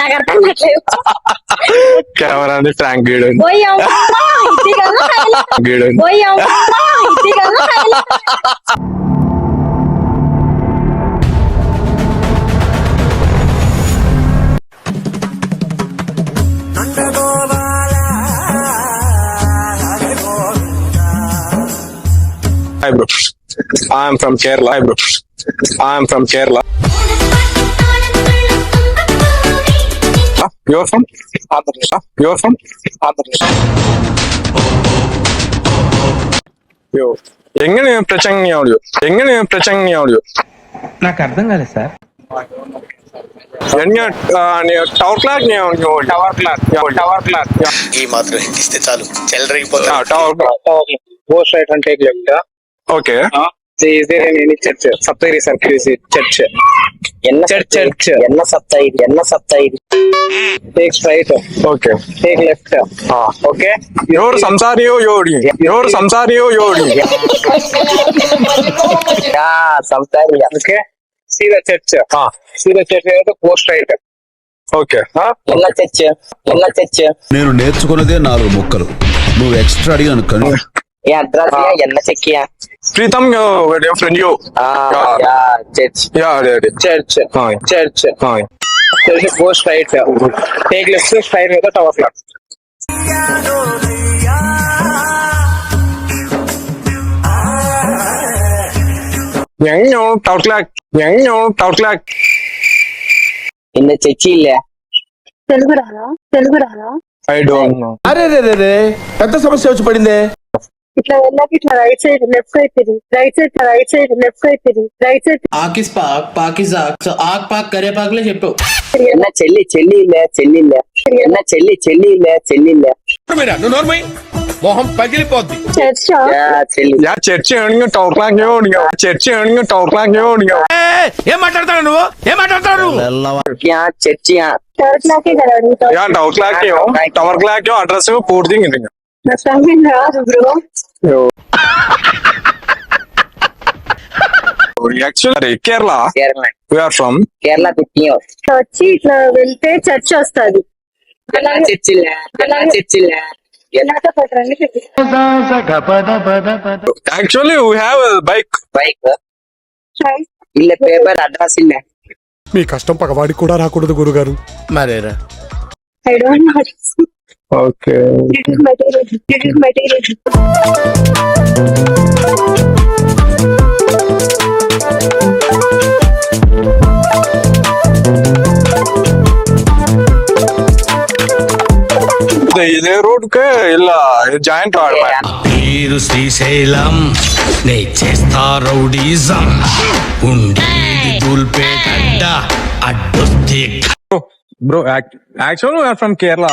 నాకు అర్థం కావట్లేదు. కెమెరా అని ఫ్రాంక్ గీడు ఓయ్ అమ్మా, ఇది కదా highlight. గీడు ఓయ్ అమ్మా, ఇది కదా highlight. Hi bro, I am from Kerala. Hi bro, I am from Kerala. You are from? You are from? Yo, എങ്ങനെ പ്രസംഗിക്കാൻ audio? എങ്ങനെ പ്രസംഗിക്കാൻ audio? నాకు అర్థం కాలేదు సార్. ఎన్ని టవర్ క్లాక్ టవర్ క్లాక్ ఈ మాత్రం ఇస్తే చాలు చెల్లరగిపోతా. Tower Go straight and take left. Okay Is there any church? Saptari Circle is a church. Church. ఎన్న సప్తా ఇది Take straight. Okay Take left. Okay. ఎవరు సంసారియో యోడి ఎవరు సంసారియో యోడి సంసారి Okay. See the church. See the church. Go straight. Okay ఎన్న church నేను నేర్చుకున్నదే 4 ముక్కలు. నువ్వు extra అడిగాను కను. ఏ అడ్రస్ ఎన్న చెక్కియా ప్రీతం ఫ్రెండ్ యో church Church. Church. Go straight. Take left. Straight with the tower clock. ఎంగో టవర్ క్లాక్ ఇన్న చర్చి ఇల్లే తెలుగు రాదా ఐ డోంట్ నో అరే రే రే రే పెద్ద సమస్య వచ్చి పడిందే. ఇట్లా వెళ్ళాక ఇట్లా రైట్ సైడ్ లెఫ్ట్ సైడ్ తిరిగి రైట్ సైడ్ లెఫ్ట్ సైడ్ తిరిగి రైట్ సైడ్ ఆకిస్ పాక్ పాకిజాక్ సో ఆక్ పాక్ కరే పాక్లే చెప్పు. ఎన్న చెల్లి ఇల్లే ఎన్న చెల్లి ఇల్లే మొహం పగిలిపోద్ది. చర్చ్ చెల్లి యా చర్చి ఎర్నింగ్ టవర్ క్లాక్ యోడి చర్చి ఎర్నింగ్ టవర్ క్లాక్ యోడి ఏం మాట్లాడతాడు నువ్వు? చర్చి టవర్ క్లాకే కదా అడుగుతావు. యా టవర్ క్లాక్ అడ్రస్ పూర్తి నాకు తమిళ్ రాదు bro. Actually Kerala we are from Kerala తిప్పియో వచ్చి ఇట్లా వెళ్తే చర్చ్ వస్తుంది. చర్చిలే actually we have a bike bike ఇల్ల పేపర్ అడ్రస్ ఇల్ల మీ కష్టం పగవాడికి కూడా రాకూడదు గురుగారు. మరేరా I don't know. okay It is material. ఇదే రోడ్ కే ఇలా జాయింట్ రోడ్ మీరు శ్రీశైలం నే చేస్తా రౌడీజం ఉండేది దూల్పేట అడ్డొస్తే bro actually we are from Kerala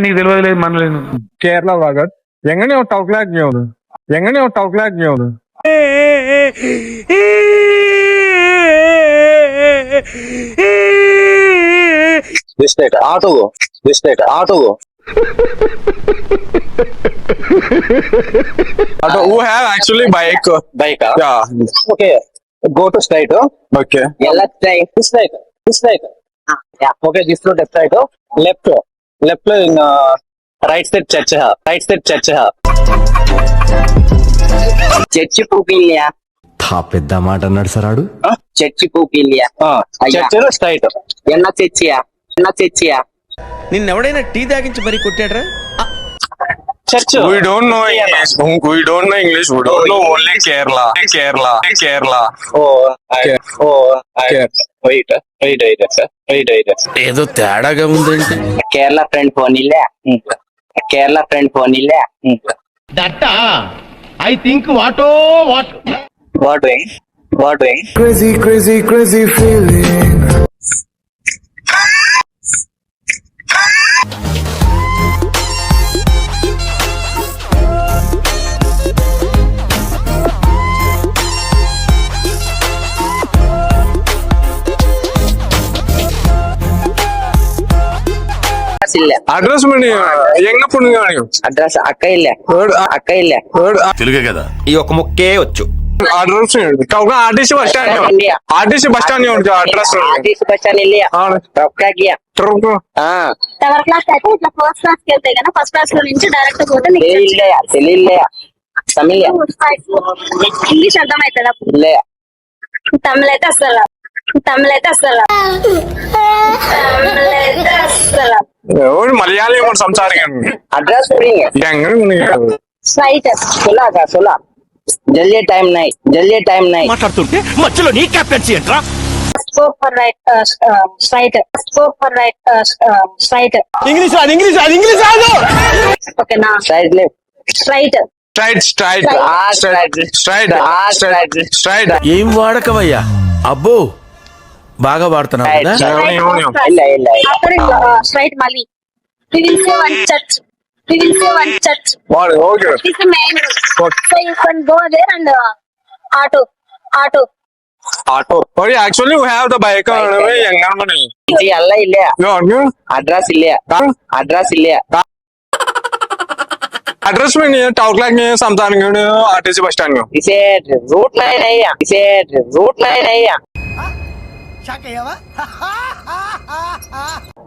నీకు తెలియదు మనలేదు. కేరళ వాగట్ എങ്ങനെ ടവർ ക്ലാക്ക് യോട് This side. Auto. who have actually bike Bike. yeah Okay. Go to straight. okay ఎలా This side. Okay. This road left side. Left in right side church. Church పూకిల్యా పెద్ద మాట అన్నాడు సరాడు. చర్చి పూకిల్యా Church straight. ఎన్న చర్చియా నిన్నెవడైనా tea తాగించి మరీ కొట్టాడ్రా? Church. we don't know English we don't know only Kerala Wait. ఏదో తేడాగా ఉందండి. కేరళ ఫ్రెండ్ ఫోన్ ఇల్లే దట్టా I think what what doing Crazy feeling. Address ఎంగ పుణ్యం అడ్రస్ అక్క ఇల్లే తెలుగే కదా. ఈ ఒక ముక్కే వచ్చు. Address RTC bus stand. India. RTC bus stand address. RTC bus stand వెళ్ళి రొక్కాకియా టవర్ క్లాస్ అయితే ఇట్లా ఫస్ట్ క్లాస్ కి వెళ్తాయి కదా, ఫస్ట్ క్లాస్ లో నుంచి డైరెక్ట్ పోతే తెలియలే తమిళ ఇంగ్లీష్ అర్థమవుతుందా? లే తమిళ అయితే అసలు మలయాళీ సంసారికండి అడ్రస్ స్ట్రైట్ సులా జల్దీ టైం నై మాట్లాడుతుంటే మధ్యలో నీ కెప్టెన్సీ ఏంట్రా? go for right straight English రాదు. okay na side left straight straight ఏం వాడకవయ్యా? అబ్బో బాగా వాడుతున్నావు కదా. after straight mali we will say one church okay this is the main road. so you can go there and auto auto actually you have the bike ఎంగమని ఇది అల్ల ఇల్లే address ఇల్లే address में नहीं है टाउकलाक में समझाने के आरटीसी बस स्टैंड में इसे रूट में नहीं है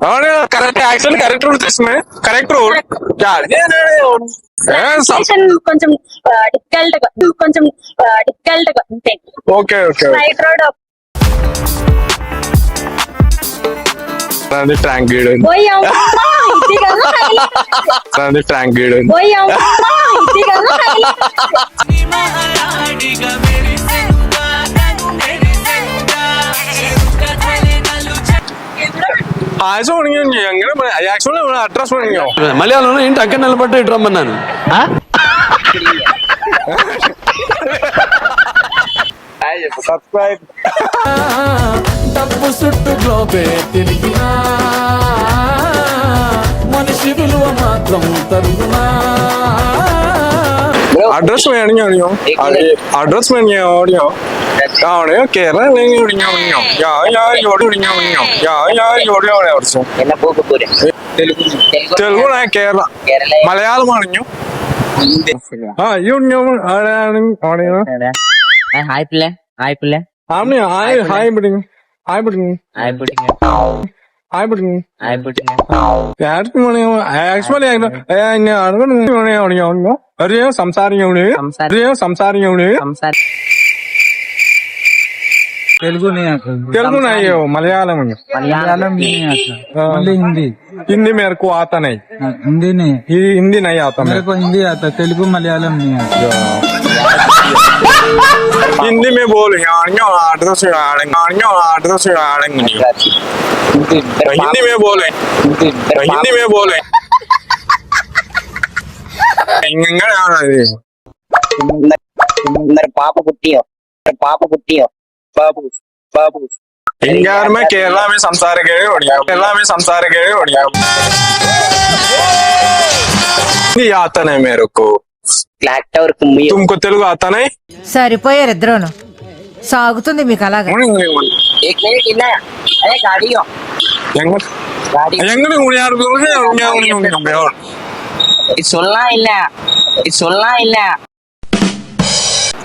और करेक्ट एक्चुअली करेक्ट रूट इसमें करेक्ट रूट क्या station కొంచెం డిఫికల్ట్ గా ఉంటాయి. ఓకే రైట్ రోడ్ ట్యాంక్ గీడ్ పోయాము ఇది కదా ట్యాంక్ గీడ్ పోయాము ఇది కదా యాక్చువల్లీ అడ్రస్ మలయాళంలో ఏంటి అక్కడ నిలబడ్డ ఇటు రమ్మన్నాను. సబ్స్క్రైబ్ డబ్బు చుట్టూ గ్లోబే తిరిగినా మనిషి విలువ మాత్రం తరుగునా. एड्रेस में नहीं हो एड्रेस में नहीं हो यार केरला नहीं हो என்ன போக போறே తెలుగు నా కేరళ మలయాళం ఆడియో హాయ్ పిల్ల ఆమె హాయ్ బిడింగ్ తెలుగు తెలుగు नहीं हो मलयालम हिंदी मेरे को आता नहीं हिंदी नहीं हिंदी नहीं आता मेरे को हिंदी आता, तेलुगु मलयालम नहीं आता. हिंदी में बोल एड्रेस हिंदी में बोले पाप कुट्टियो बाबू इंगार में केरला में संसार गए हिंदी आता नहीं मेरे को क्लैक टावर कुम्मी तुमको तेलुगु आता नहीं సరిపోయారు ఇద్దరును. సాగుతుంది మీకు అలాగా. एक मिनट इना अरे गाड़ियों गाड़ी இது சொல்லலாம் இல்ல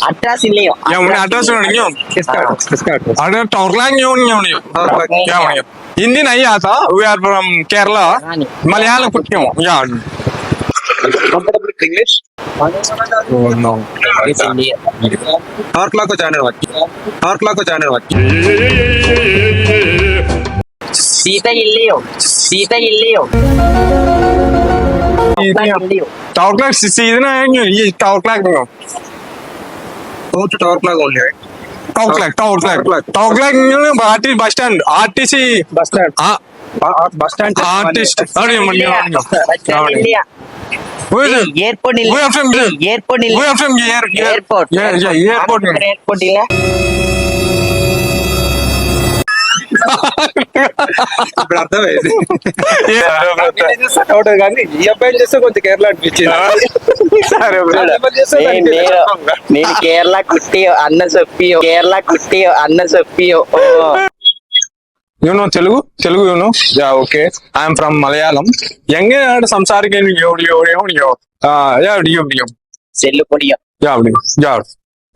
அட்ரஸ் இல்லையோ एड्रेस हिंदी नहीं आता we are from Kerala Malayalam कुछ इंग्लिश सीता இல்லையோ टाउकलाक सीजन आएंगे ये tower clock bus stand RTC bus stand artist airport ఇప్పుడు అర్థమైంది కానీ ఈ అబ్బాయి చేస్తే కొంచెం కేరళ అనిపించింది. నేను కేరళ కుట్టియో అన్న సొప్పియో You know Telugu? You know? Yeah, okay. I am from Malayalam. Young samsar ke yo. Yeah, cell పొడియో yeah.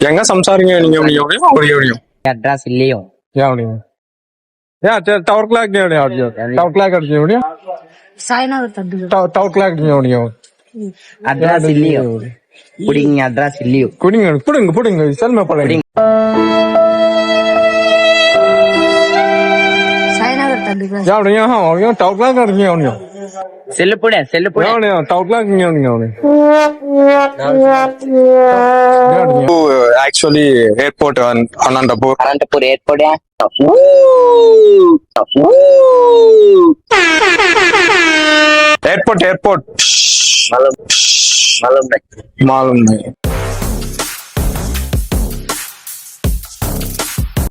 எங்க சம்சாரிங்க நீங்க முடியும் அட்ரஸ் இல்லையோ टावर क्लाक नहीं होनी टावर क्लाक नहीं होनी टावर क्लाक नहीं होनी அட்ரஸ் இல்லையோ புடிங்க அட்ரஸ் இல்லையோ पुडिंग चल मैं पढ़ेंगे टावर क्लाक नहीं होनी செல்லு புட टावर क्लाक नहीं होनी actually airport Anantapur Anantapur airport airport मालूम नहीं मालूम नहीं